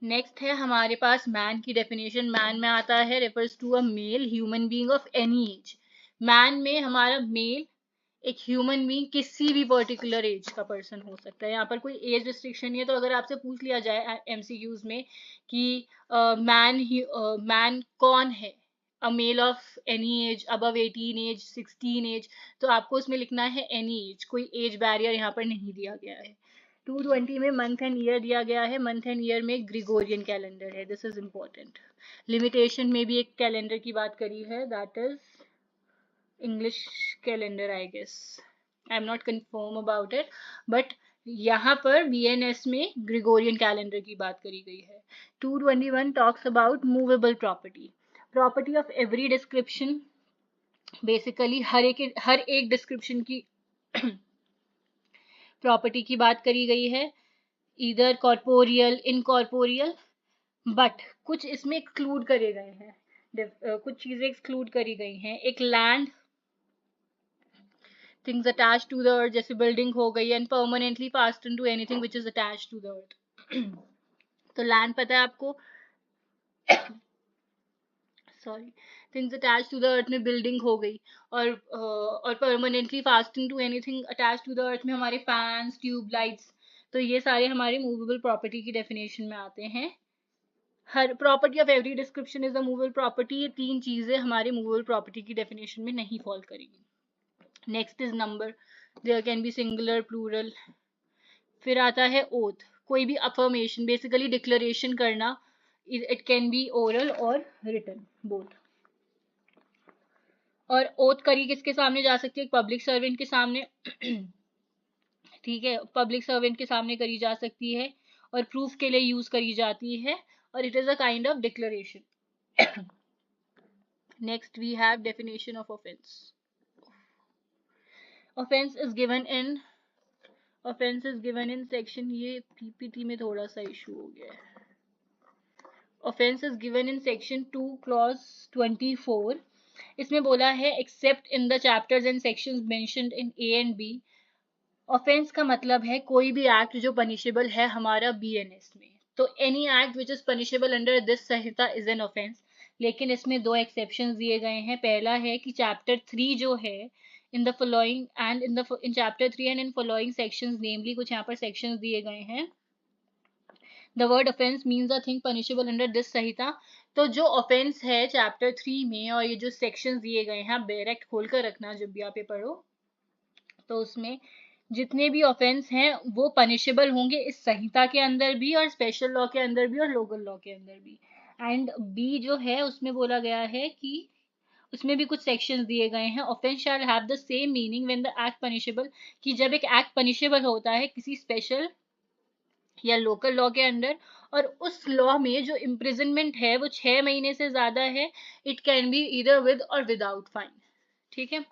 नेक्स्ट है हमारे पास मैन की डेफिनेशन। मैन में आता है refers to a male human being of any age. Man में हमारा मेल एक ह्यूमन बीइंग किसी भी पर्टिकुलर एज का पर्सन हो सकता है। यहाँ पर कोई एज रिस्ट्रिक्शन नहीं है। तो अगर आपसे पूछ लिया जाए एमसीक्यूज में कि मैन कौन है, a male of any age, above 18 age, 16 age, तो आपको उसमें लिखना है एनी एज, कोई एज बैरियर यहाँ पर नहीं दिया गया है। 220 में मंथ एंड ईयर दिया गया है। मंथ एंड ईयर में ग्रिगोरियन कैलेंडर है, दिस इज इम्पोर्टेंट। लिमिटेशन में भी एक कैलेंडर की बात करी है, that is English calendar, I guess. I'm not confirm about it, but यहाँ पर BNS में ग्रिगोरियन कैलेंडर की बात करी गई है। 221 talks about movable property. Property of every description, basically हर एक डिस्क्रिप्शन की प्रॉपर्टी की बात करी गई है, इधर कॉर्पोरियल, इनकॉर्पोरियल, बट कुछ इसमें एक्सक्लूड करे गए हैं। कुछ चीजें एक्सक्लूड करी गई हैं। एक land, things attached to the earth, जैसे बिल्डिंग हो गई, and permanently fastened to anything which is attached to the earth. तो लैंड पता है आपको, sorry, things attach to the earth में बिल्डिंग हो गई, और permanently fastening to anything attach to the earth में हमारे फैंस, ट्यूब लाइट्स, तो ये सारे हमारे मूवेबल प्रॉपर्टी की डेफिनेशन में आते हैं। हर property of every description is a movable property. ये तीन चीजें हमारे मूवेबल प्रॉपर्टी की डेफिनेशन में नहीं फॉल करेगी। Next is number, there can be singular, plural. फिर आता है ओथ, कोई भी अफर्मेशन, बेसिकली डिक्लेरेशन करना, इट कैन बी ओरल और रिटन बोथ। और ओथ करी किसके सामने जा सकती है? पब्लिक सर्वेंट के सामने ठीक है, पब्लिक सर्वेंट के सामने करी जा सकती है, और प्रूफ के लिए यूज करी जाती है, और it is a kind of declaration. Next we have definition of offence. Offence is given in section, ये पीपीटी में थोड़ा सा इशू हो गया है। Offence is given in section 2 clause 24। इसमें बोला है except in the chapters and sections mentioned in A and B. Offence का मतलब है कोई भी एक्ट जो पनिशेबल है हमारा बीएनएस में, तो any act which is punishable under this Samhita is an offence. लेकिन इसमें दो एक्सेप्शंस दिए गए हैं। पहला है कि चैप्टर 3 जो है, in the following and in chapter 3 and in following sections, namely कुछ यहाँ पर सेक्शंस दिए गए हैं, the word offence means a thing punishable under this Sanhita. तो जो ऑफेंस है चैप्टर 3 में, और ये जो सेक्शंस दिए गए हैं, आप डायरेक्ट खोल कर रखना जब भी आप ये पढ़ो, तो उसमें जितने भी ऑफेंस हैं वो पनिशेबल होंगे इस संहिता के अंदर भी, और स्पेशल लॉ के अंदर भी, और लोकल लॉ के अंदर भी। एंड बी जो है उसमें बोला गया है कि उसमें भी कुछ सेक्शंस दिए गए हैं। Offence shall have the same meaning when the act punishable, कि जब एक एक्ट पनिशेबल होता है किसी स्पेशल या लोकल लॉ के अंडर, और उस लॉ में जो इम्प्रिजनमेंट है वो 6 महीने से ज्यादा है, इट कैन बी इधर विद और विदाउट फाइन। ठीक है,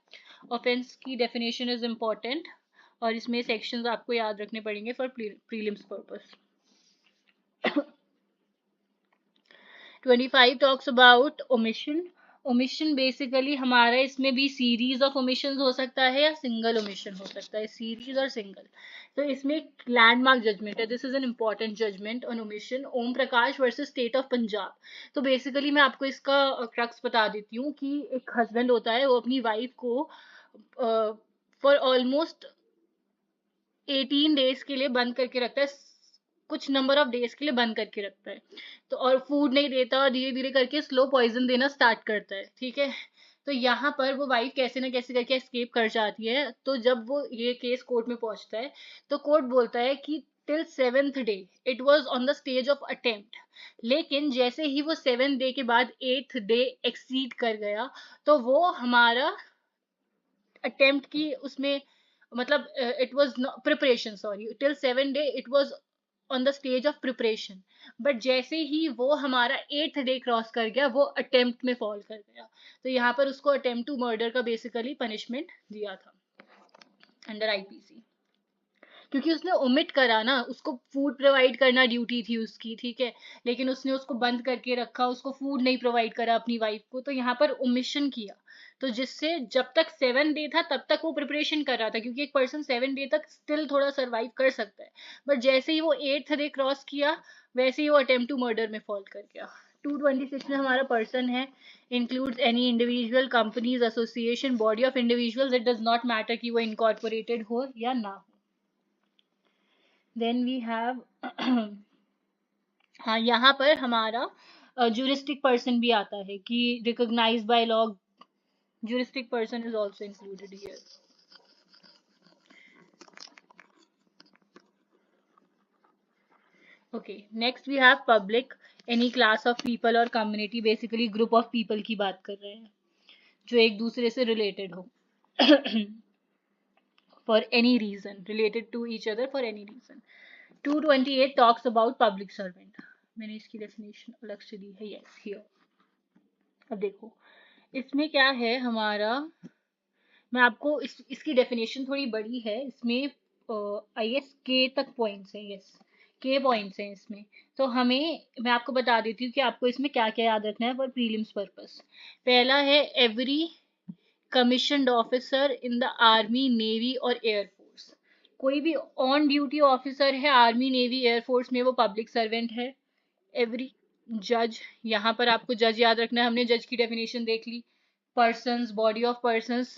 ऑफेंस की डेफिनेशन इज इम्पोर्टेंट, और इसमें सेक्शंस आपको याद रखने पड़ेंगे for prelims purpose. 25 talks about omission. Omission basically हमारा इसमें भी सीरीज ऑफ ओमिशन हो सकता है या सिंगल ओमिशन हो सकता है, सीरीज और सिंगल। तो इसमें लैंडमार्क जजमेंट है, this is an important judgment on omission, Om Prakash versus state of Punjab. तो बेसिकली मैं आपको इसका क्रक्स बता देती हूँ कि एक हस्बैंड होता है, वो अपनी वाइफ को फॉर ऑलमोस्ट 18 डेज के लिए बंद करके रखता है, कुछ नंबर ऑफ डेज के लिए बंद करके रखता है, तो और फूड नहीं देता, और धीरे धीरे करके स्लो पॉइजन देना स्टार्ट करता है। ठीक है, तो यहाँ पर वो वाइफ कैसे ना कैसे करके एस्केप कर जाती है। तो जब वो ये केस कोर्ट में पहुंचता है, तो कोर्ट बोलता है कि till 7th day it was on the stage of attempt, लेकिन जैसे ही वो 7th डे के बाद 8th डे एक्सीड कर गया, तो वो हमारा अटेम्प्ट की उसमें, मतलब it was preparation, sorry, till 7th day it was on the stage of preparation, but जैसे ही वो हमारा 8th डे क्रॉस कर गया, वो अटेम्प्ट में फॉल कर गया। तो यहाँ पर उसको अटेम्प्ट टू मर्डर का बेसिकली पनिशमेंट दिया था अंडर आईपीसी, क्योंकि उसने ओमिट करा ना, उसको फूड प्रोवाइड करना ड्यूटी थी उसकी। ठीक है, लेकिन उसने उसको बंद करके रखा, उसको फूड नहीं प्रोवाइड करा अपनी वाइफ को, तो यहाँ पर ओमिशन किया। तो जिससे जब तक 7th डे था तब तक वो प्रिपरेशन कर रहा था, क्योंकि एक पर्सन 7th डे तक स्टिल थोड़ा सर्वाइव कर सकता है, बट जैसे ही वो 8th डे क्रॉस किया, वैसे ही वो अटेम्प्ट टू मर्डर में फॉल कर गया। 226 में हमारा पर्सन है, includes any individual, companies, association, body of individuals, it does not matter कि वो इनकॉर्पोरेटेड हो या ना हो। देन वी हैव हाँ, यहाँ पर हमारा juristic पर्सन भी आता है कि recognise by law, juristic person is also included here. Okay, next we have public, any class of people और community, basically group of people की बात कर रहे हैं जो एक दूसरे से रिलेटेड हो for any reason, related to each other for any reason. 228 talks about public servant. मैंने इसकी डेफिनेशन अलग से दी है, यस हियर। अब देखो इसमें क्या है हमारा, मैं आपको इसकी डेफिनेशन थोड़ी बड़ी है, इसमें आई गेस के तक पॉइंट्स हैं, यस के पॉइंट्स हैं इसमें। तो हमें, मैं आपको बता देती हूँ कि आपको इसमें क्या क्या याद रखना है फॉर प्रीलिम्स पर्पस। पहला है every commissioned officer in the army, navy और एयरफोर्स। कोई भी ऑन ड्यूटी ऑफिसर है आर्मी, नेवी, एयरफोर्स में, वो पब्लिक सर्वेंट है। एवरी जज, यहाँ पर आपको जज याद रखना है, हमने जज की डेफिनेशन देख ली। पर्सन्स, बॉडी ऑफ पर्सन्स,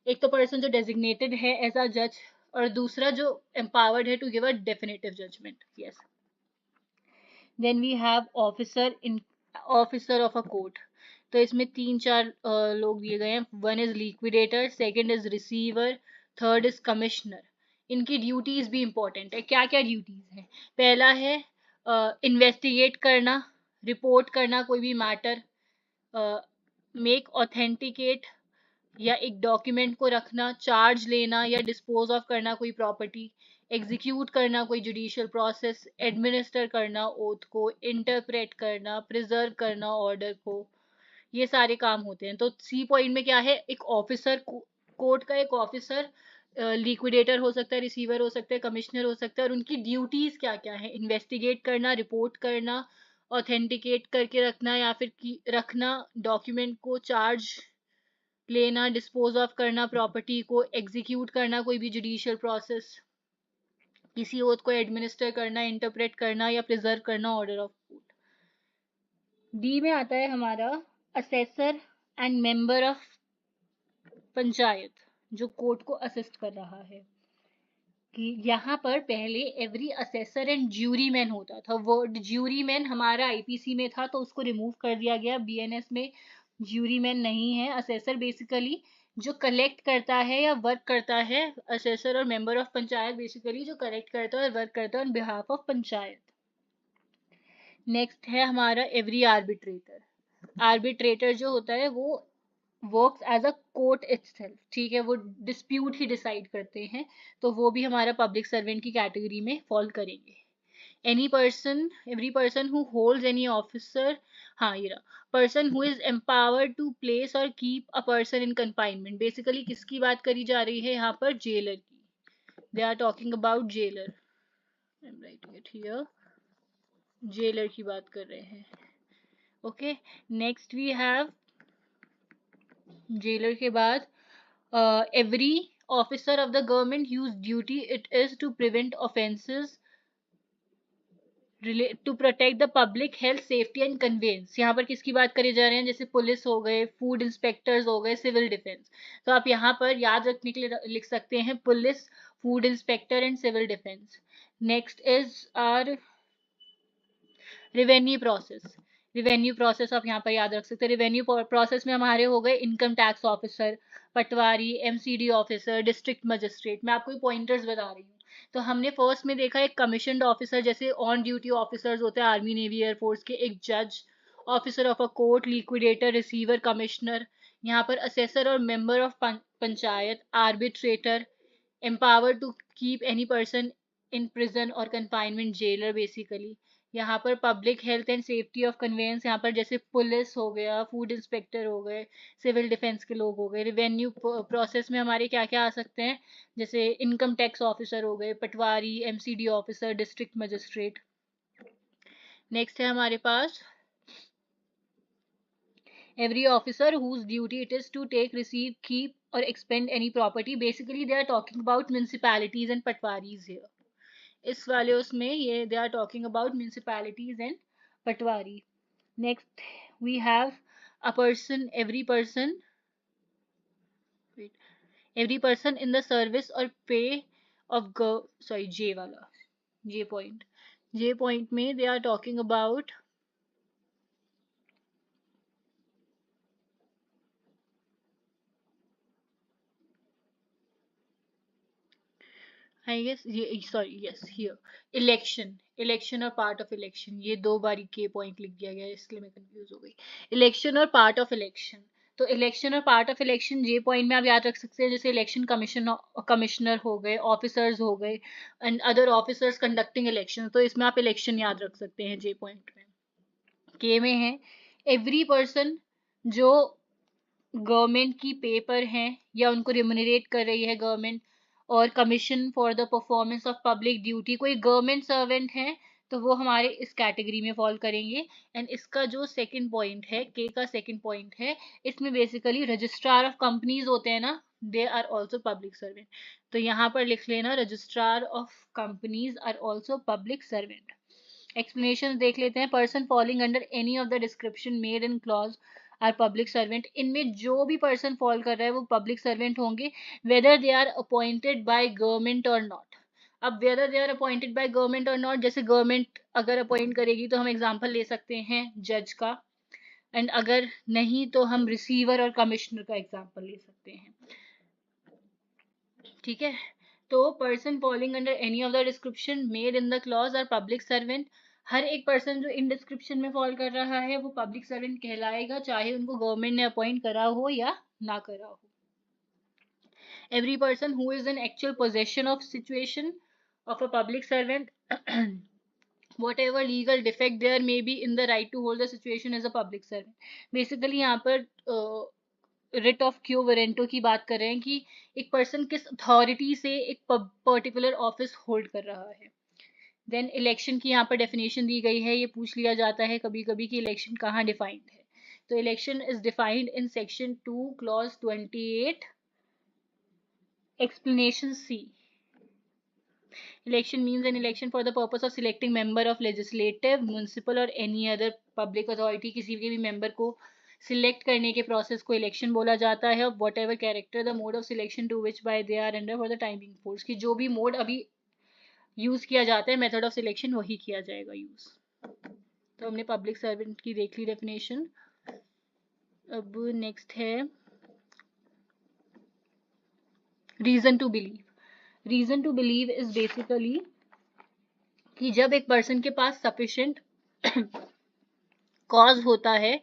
एक तो पर्सन जो डेजिग्नेटेड है एज अ जज, और दूसरा जो एम्पावर्ड है to give a definitive judgment, yes. Then we have officer in, officer of a court. तो इसमें 3-4 लोग दिए गए हैं। One is liquidator, second is receiver, third is commissioner. इनकी ड्यूटीज भी इंपॉर्टेंट है। क्या क्या ड्यूटीज हैं? पहला है इन्वेस्टिगेट करना, रिपोर्ट करना कोई भी मैटर, मेक ऑथेंटिकेट या एक डॉक्यूमेंट को रखना, चार्ज लेना या डिस्पोज ऑफ करना कोई प्रॉपर्टी, एग्जीक्यूट करना कोई जुडिशियल प्रोसेस, एडमिनिस्टर करना ओथ को, इंटरप्रेट करना, प्रिजर्व करना ऑर्डर को, ये सारे काम होते हैं। तो सी पॉइंट में क्या है, एक ऑफिसर, कोर्ट का एक ऑफिसर लिक्विडेटर हो सकता है, रिसीवर हो सकता है, कमिश्नर हो सकता है, और उनकी ड्यूटीज क्या क्या है? इन्वेस्टिगेट करना, रिपोर्ट करना, ऑथेंटिकेट करके रखना या फिर रखना डॉक्यूमेंट को, चार्ज लेना, डिस्पोज ऑफ करना प्रॉपर्टी को, एग्जीक्यूट करना कोई भी जुडिशियल प्रोसेस, किसी ओथ को एडमिनिस्टर करना, इंटरप्रेट करना या प्रिजर्व करना ऑर्डर ऑफ कोर्ट। डी में आता है हमारा assessor and member of panchayat, जो कोर्ट को असिस्ट कर रहा है। कि यहाँ पर पहले every assessor and jury man होता था। वर्ड ज्यूरी मैन हमारा आईपीसी में था तो उसको रिमूव कर दिया गया, बीएनएस में ज्यूरी मैन नहीं है। असेसर बेसिकली जो कलेक्ट करता है या वर्क करता है, असेसर और मेंबर ऑफ पंचायत बेसिकली जो कलेक्ट करता है और वर्क करता है on behalf of panchayat. Next है हमारा एवरी आर्बिट्रेटर। आर्बिट्रेटर जो होता है वो works as a court itself, ठीक है, वो डिस्प्यूट ही डिसाइड करते हैं, तो वो भी हमारा पब्लिक सर्वेंट की कैटेगरी में फॉल करेंगे। Any person, every person who holds any officer, हाँ ये रहा, person who is empowered to place और keep a person in confinement. Basically किसकी बात करी जा रही है यहाँ पर? जेलर की। They are talking about jailer, I am writing it here, jailer की बात कर रहे हैं। Okay, next we have jailer के बाद every officer of the government whose duty it is to prevent offences to protect the public health safety and conveyance। यहाँ पर किसकी बात करे जा रहे हैं? जैसे पुलिस हो गए, फूड इंस्पेक्टर्स हो गए, सिविल डिफेंस। तो आप यहाँ पर याद रखने के लिए लिख सकते हैं police, food inspector and civil defence. Next is are revenue process. Revenue process आप यहाँ पर याद रख सकते हैं। रिवेन्यू प्रोसेस में हमारे हो गए इनकम टैक्स ऑफिसर, पटवारी, एमसीडी ऑफिसर, डिस्ट्रिक्ट मजिस्ट्रेट। मैं आपको पॉइंटर्स बता रही हूँ। तो हमने फर्स्ट में देखा एक कमीशनड ऑफिसर, जैसे ऑन ड्यूटी ऑफिसर्स होते हैं आर्मी, नेवी, एयरफोर्स के, एक जज, officer of a court, liquidator, receiver, commissioner. यहाँ पर असेसर और member of panchayat, arbitrator, empowered to keep any person in prison or confinement, jailer basically. यहाँ पर public health and safety of conveyance, यहाँ पर जैसे पुलिस हो गया, फूड इंस्पेक्टर हो गए, सिविल डिफेंस के लोग हो गए। रिवेन्यू प्रोसेस में हमारे क्या क्या आ सकते हैं? जैसे इनकम टैक्स ऑफिसर हो गए, patwari, MCD officer, district magistrate. Next है हमारे पास every officer whose duty it is to take, receive, keep or expend any property। basically they are talking about municipalities and patwaris here। इस वाले उसमें ये they are talking about municipalities and patwari। next we have a person, every person in the service or pay of sorry J वाला, J point में they are talking about I guess ये, sorry yes here, election और part of election. ये दो बारी के point लिख दिया गया है इसलिए मैं कंफ्यूज हो गई। इलेक्शन और पार्ट ऑफ इलेक्शन, तो इलेक्शन और part of election J point में आप याद रख सकते हैं, जैसे इलेक्शन कमिश्नर हो गए, ऑफिसर्स हो गए and other officers conducting election, तो इसमें आप इलेक्शन याद रख सकते हैं जे पॉइंट में। के में है एवरी पर्सन जो गवर्नमेंट की पे पर हैं या उनको रिम्यूनरेट कर रही है गवर्नमेंट, और commission for the performance of public duty, कोई गवर्नमेंट सर्वेंट है तो वो हमारे इस कैटेगरी में फॉल करेंगे। एंड इसका जो सेकंड पॉइंट है, के का सेकंड पॉइंट है, इसमें बेसिकली रजिस्ट्रार ऑफ कंपनीज होते हैं ना, they are also public servant. तो यहाँ पर लिख लेना registrar of companies are also public servant. Explanation देख लेते हैं। Person falling under any of the description made in clause are public servant. इनमें जो भी पर्सन फॉल कर रहा है वो पब्लिक सर्वेंट होंगे, whether they are appointed by government और नॉट। अब whether they are appointed by government और नॉट, जैसे गवर्नमेंट अगर अपॉइंट करेगी तो हम एग्जाम्पल ले सकते हैं जज का, एंड अगर नहीं तो हम रिसीवर और कमिश्नर का एग्जाम्पल ले सकते हैं। ठीक है, तो person falling under any of the description made in the clause are public servant. हर एक पर्सन जो इन डिस्क्रिप्शन में फॉल कर रहा है वो पब्लिक सर्वेंट कहलाएगा, चाहे उनको गवर्नमेंट ने अपॉइंट करा हो या ना करा हो। Every person who is in actual possession of situation of a public servant, whatever legal defect there may be in the right to hold the situation as a public servant। basically यहाँ पर writ of quo warranto की बात कर रहे हैं कि एक person किस अथॉरिटी से एक पर्टिकुलर ऑफिस होल्ड कर रहा है। देन इलेक्शन की यहाँ पर डेफिनेशन दी गई है। ये पूछ लिया जाता है कभी कभी कि इलेक्शन कहाँ डिफाइंड है। तो election is defined in section 2 clause 28 explanation C. Election means an election for the purpose of selecting member of legislative, municipal और any other public authority, किसी के भी member को सिलेक्ट करने के प्रोसेस को इलेक्शन बोला जाता है. Whatever character the mode of selection to which by they are under for the timing force, की जो भी मोड अभी यूज किया जाता है मेथड ऑफ सिलेक्शन वही किया जाएगा यूज. तो हमने पब्लिक सर्वेंट की देख ली डेफिनेशन. अब नेक्स्ट है reason to believe. Reason to believe is basically कि जब एक पर्सन के पास सफिशिएंट कॉज होता है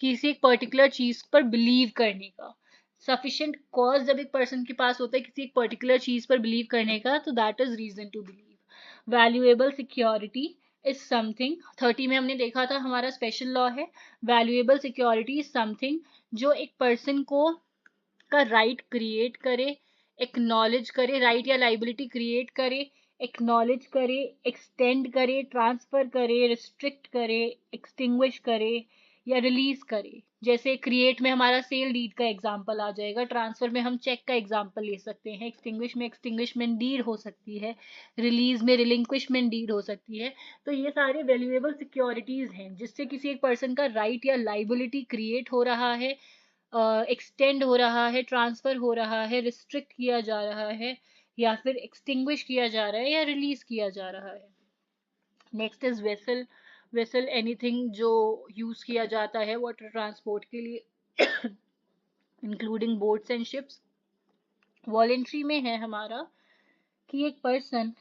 किसी एक पर्टिकुलर चीज पर बिलीव करने का. सफिशिएंट कॉज जब एक पर्सन के पास होता है किसी एक पर्टिकुलर चीज पर बिलीव करने का, तो that is reason to believe. Valuable security is something, 30 में हमने देखा था हमारा स्पेशल लॉ है. वैल्यूएबल सिक्योरिटी इज समथिंग जो एक पर्सन को का राइट क्रिएट करे, एक्नॉलेज करे, राइट या लाइबिलिटी क्रिएट करे, एक्नॉलेज करे, एक्सटेंड करे, ट्रांसफर करे, रिस्ट्रिक्ट करे, एक्सटिंग्विश करे या रिलीज करे. जैसे क्रिएट में हमारा सेल डीड का एग्जांपल आ जाएगा, ट्रांसफर में हम चेक का एग्जांपल ले सकते हैं, एक्सटिंग्विश में एक्सटिंग्विशमेंट डीड हो सकती है, रिलीज में रिलिंक्विशमेंट डीड हो सकती है. तो ये सारे वैल्यूएबल सिक्योरिटीज हैं जिससे किसी एक पर्सन का राइट या लाइबिलिटी क्रिएट हो रहा है, एक्सटेंड हो रहा है, ट्रांसफर हो रहा है, रिस्ट्रिक्ट किया जा रहा है या फिर एक्सटिंग्विश किया जा रहा है या रिलीज किया जा रहा है. Next is vessel. Vessel anything जो यूज किया जाता है वाटर ट्रांसपोर्ट के लिए including boats and ships. Voluntary में है हमारा कि एक पर्सन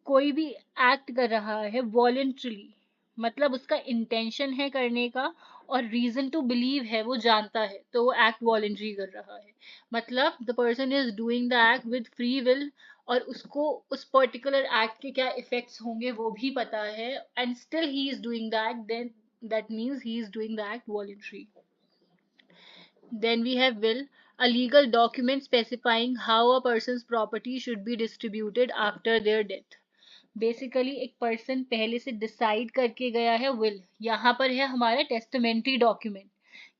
कोई भी एक्ट कर रहा है वॉलेंट्रीली, मतलब उसका इंटेंशन है करने का और रीजन टू बिलीव है, वो जानता है, तो वो एक्ट वॉलेंट्री कर रहा है. मतलब the person is doing the act with free will और उसको उस पर्टिकुलर एक्ट के क्या इफेक्ट्स होंगे वो भी पता है, and still he is doing the act, then that means he is doing the act voluntary. Then we have will, a legal document specifying how a person's property should be distributed after their death. Basically एक person पहले से decide करके गया है will. यहाँ पर है हमारा टेस्टामेंट्री डॉक्यूमेंट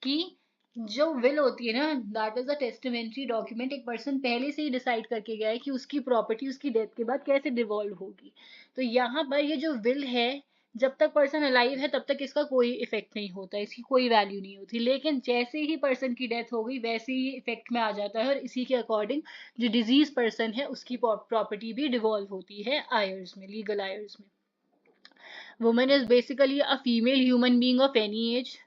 कि जो विल होती है ना, that is a testamentary document. एक पर्सन पहले से ही डिसाइड करके गया है कि उसकी प्रॉपर्टी उसकी डेथ के बाद कैसे डिवॉल्व होगी. तो यहाँ पर ये जो विल है, जब तक पर्सन अलाइव है तब तक इसका कोई इफेक्ट नहीं होता, इसकी कोई वैल्यू नहीं होती. लेकिन जैसे ही पर्सन की डेथ हो गई वैसे ही इफेक्ट में आ जाता है और इसी के अकॉर्डिंग जो डिजीज पर्सन है उसकी प्रॉपर्टी भी डिवॉल्व होती है आयर्स में, लीगल आयर्स में. Women is basically a female human being of any as.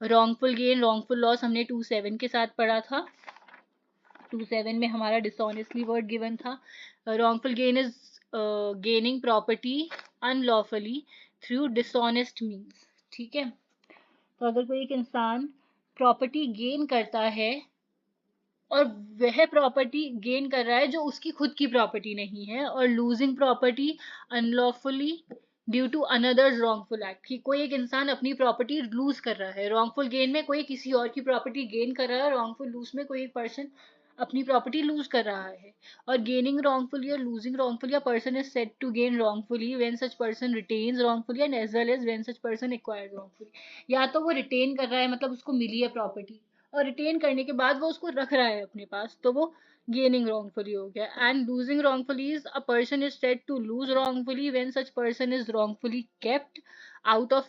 Wrongful gain wrongful loss हमने 2(7) के साथ पढ़ा था. 2(7) में हमारा डिसऑनेस्टली वर्ड गिवन था. Wrongful gain is gaining property unlawfully through dishonest means. ठीक है. तो अगर कोई एक इंसान प्रॉपर्टी गेन करता है और वह प्रॉपर्टी गेन कर रहा है जो उसकी खुद की प्रॉपर्टी नहीं है, और losing property unlawfully due to another's wrongful act, कि कोई एक इंसान अपनी प्रॉपर्टी लूज कर रहा है. रॉन्गफुल गेन में कोई किसी और की प्रॉपर्टी गेन कर रहा है, रॉन्गफुल लूज में कोई एक पर्सन अपनी प्रॉपर्टी लूज कर रहा है. और gaining wrongfully or losing wrongfully, a person is said to gain wrongfully when such person retains wrongfully and as well as when such person acquires wrongfully. या तो वो रिटेन कर रहा है मतलब उसको मिली है प्रॉपर्टी, और रिटेन करने के बाद वो उसको रख रहा है अपने पास, तो वो गेनिंग wrongfully हो गया. And losing wrongfully is a person is said to lose wrongfully when such person is wrongfully kept out of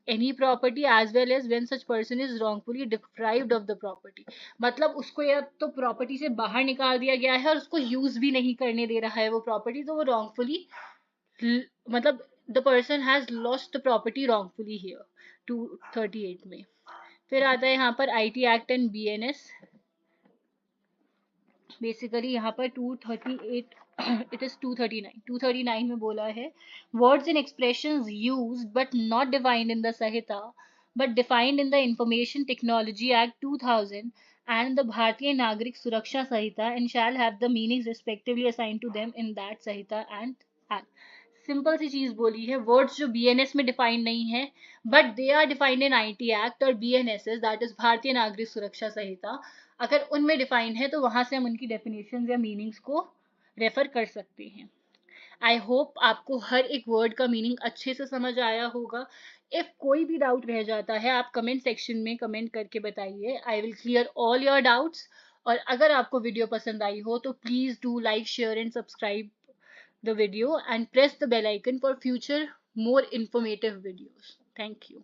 any property as well as when such person is wrongfully deprived of the property. मतलब उसको या तो property से बाहर निकाल दिया गया है और उसको यूज भी नहीं करने दे रहा है वो प्रॉपर्टी, तो वो wrongfully, मतलब the person has lost the property wrongfully here. 238 में फिर आता है यहाँ पर IT act and BNS. Basically यहाँ पर 238 इट इज 239 में बोला है words and expressions used but not defined in the Samhita but defined in the information technology act 2000 and the Bharatiya Nagrik Suraksha Sahita and shall have the meanings respectively assigned to them in that Sahita and Act. Simple सी चीज बोली है, words जो BNS में defined नहीं है but they are defined in IT act और BNSS, that is Bharatiya Nagarik सुरक्षा संहिता. अगर उनमें डिफाइंड है तो वहां से हम उनकी डेफिनेशन या मीनिंग्स को रेफर कर सकते हैं. आई होप आपको हर एक वर्ड का मीनिंग अच्छे से समझ आया होगा. इफ कोई भी डाउट रह जाता है आप कमेंट सेक्शन में कमेंट करके बताइए, I will clear all your doubts. और अगर आपको वीडियो पसंद आई हो तो please do like, share and subscribe the video and press the bell icon for future more informative videos. Thank you.